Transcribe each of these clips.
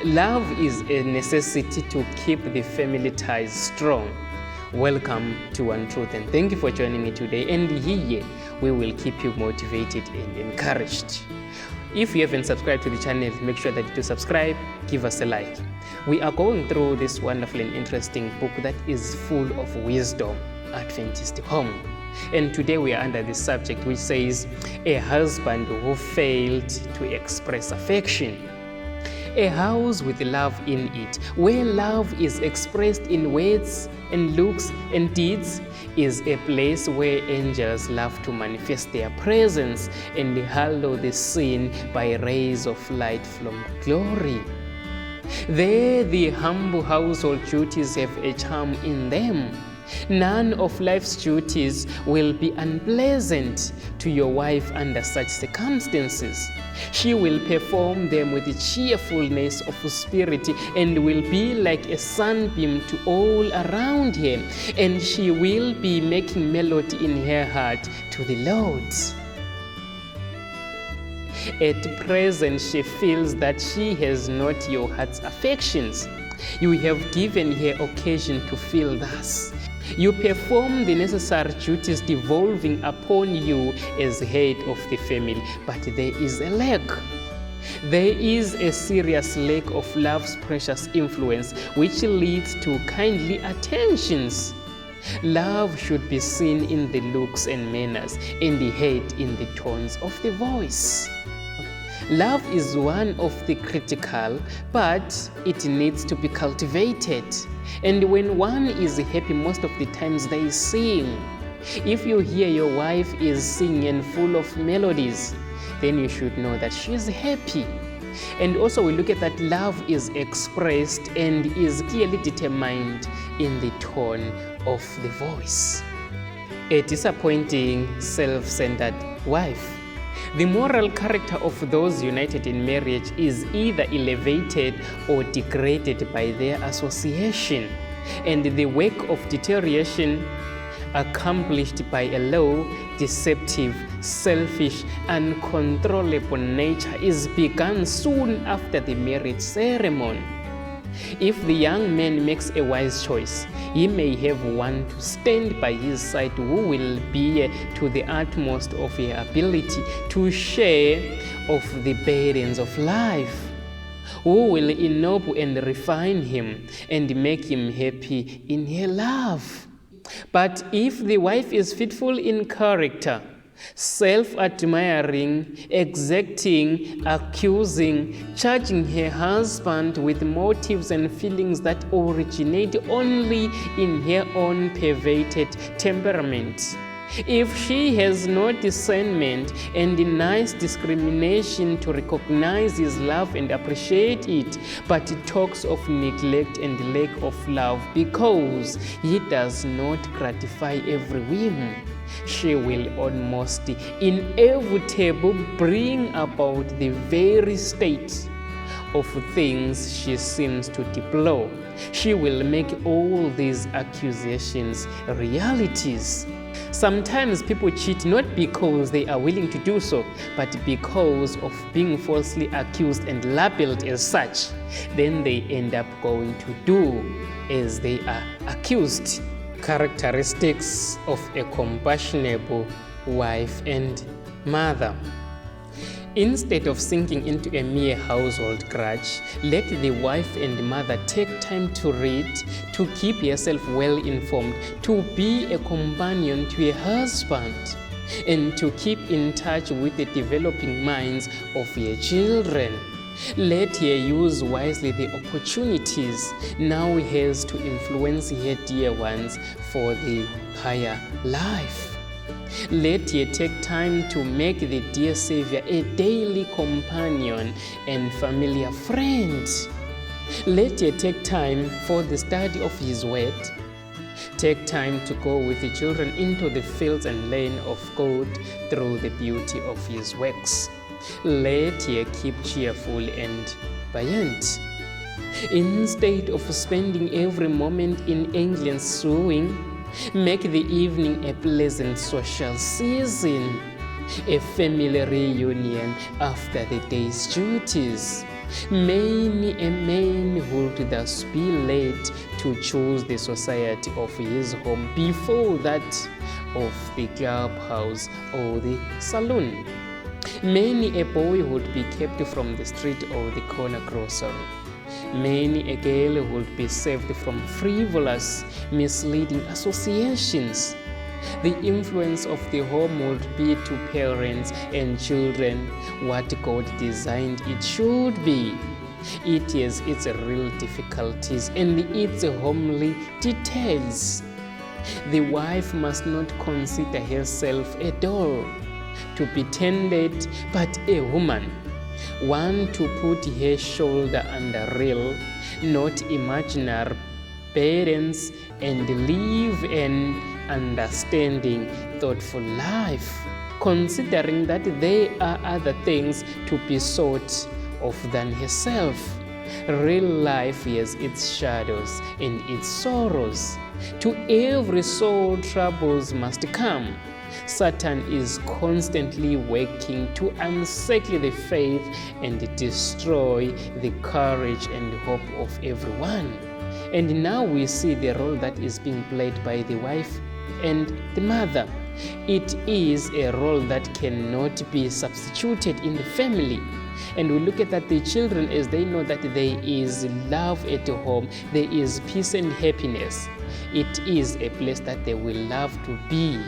Love is a necessity to keep the family ties strong. Welcome to One Truth, and thank you for joining me today. And here we will keep you motivated and encouraged. If you haven't subscribed to the channel, make sure that you do subscribe, give us a like. We are going through this wonderful and interesting book that is full of wisdom, Adventist Home. And today we are under the subject which says, a husband who failed to express affection. A house with love in it, where love is expressed in words and looks and deeds, is a place where angels love to manifest their presence and hallow the scene by rays of light from glory. There the humble household duties have a charm in them. None of life's duties will be unpleasant to your wife under such circumstances. She will perform them with the cheerfulness of spirit and will be like a sunbeam to all around her, and she will be making melody in her heart to the Lord. At present, she feels that she has not your heart's affections. You have given her occasion to feel thus. You perform the necessary duties devolving upon you as head of the family, but there is a lack. There is a serious lack of love's precious influence, which leads to kindly attentions. Love should be seen in the looks and manners, and heard in the tones of the voice. Love is one of the critical, but it needs to be cultivated. And when one is happy, most of the times they sing. If you hear your wife is singing and full of melodies, then you should know that she is happy. And also we look at that love is expressed and is clearly determined in the tone of the voice. A disappointing, self-centered wife. The moral character of those united in marriage is either elevated or degraded by their association, and the work of deterioration accomplished by a low, deceptive, selfish, uncontrollable nature is begun soon after the marriage ceremony. If the young man makes a wise choice, he may have one to stand by his side who will be to the utmost of her ability to share of the burdens of life, who will ennoble and refine him and make him happy in her love. But if the wife is fitful in character, self-admiring, exacting, accusing, charging her husband with motives and feelings that originate only in her own perverted temperament, if she has no discernment and nice discrimination to recognize his love and appreciate it, but talks of neglect and lack of love because he does not gratify every whim, she will almost inevitably bring about the very state of things she seems to deplore. She will make all these accusations realities. Sometimes people cheat not because they are willing to do so, but because of being falsely accused and labeled as such. Then they end up going to do as they are accused. Characteristics of a compassionable wife and mother. Instead of sinking into a mere household grudge, let the wife and mother take time to read, to keep herself well informed, to be a companion to her husband, and to keep in touch with the developing minds of her children. Let her use wisely the opportunities now has to influence her dear ones for the higher life. Let her take time to make the dear Savior a daily companion and familiar friend. Let her take time for the study of His Word. Take time to go with the children into the fields and learn of God through the beauty of His works. Let her keep cheerful and buoyant. Instead of spending every moment in endless sewing, make the evening a pleasant social season, a family reunion after the day's duties. Many a man would thus be led to choose the society of his home before that of the clubhouse or the saloon. Many a boy would be kept from the street or the corner grocery. Many a girl would be saved from frivolous, misleading associations. The influence of the home would be to parents and children what God designed it should be. It has its real difficulties and its homely details. The wife must not consider herself a doll to be tended, but a woman, one to put her shoulder under rail, not imaginary burdens, and live an understanding, thoughtful life, considering that there are other things to be sought of than herself. Real life has its shadows and its sorrows. To every soul, troubles must come. Satan is constantly working to unsettle the faith and destroy the courage and hope of everyone. And now we see the role that is being played by the wife and the mother. It is a role that cannot be substituted in the family. And we look at that the children, as they know that there is love at home, there is peace and happiness. It is a place that they will love to be.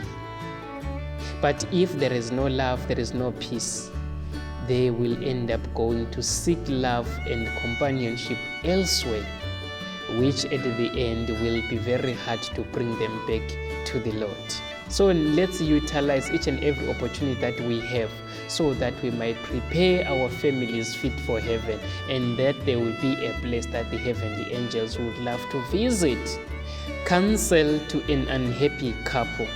But if there is no love, there is no peace. They will end up going to seek love and companionship elsewhere, which at the end will be very hard to bring them back to the Lord. So let's utilize each and every opportunity that we have so that we might prepare our families fit for heaven, and that there will be a place that the heavenly angels would love to visit. Counsel to an unhappy couple.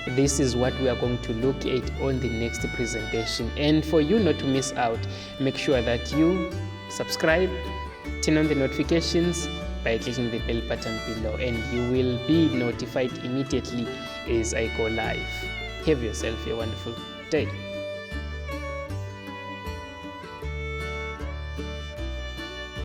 This is what we are going to look at on the next presentation. And for you not to miss out, make sure that you subscribe, turn on the notifications by clicking the bell button below, and you will be notified immediately as I go live. Have yourself a wonderful day.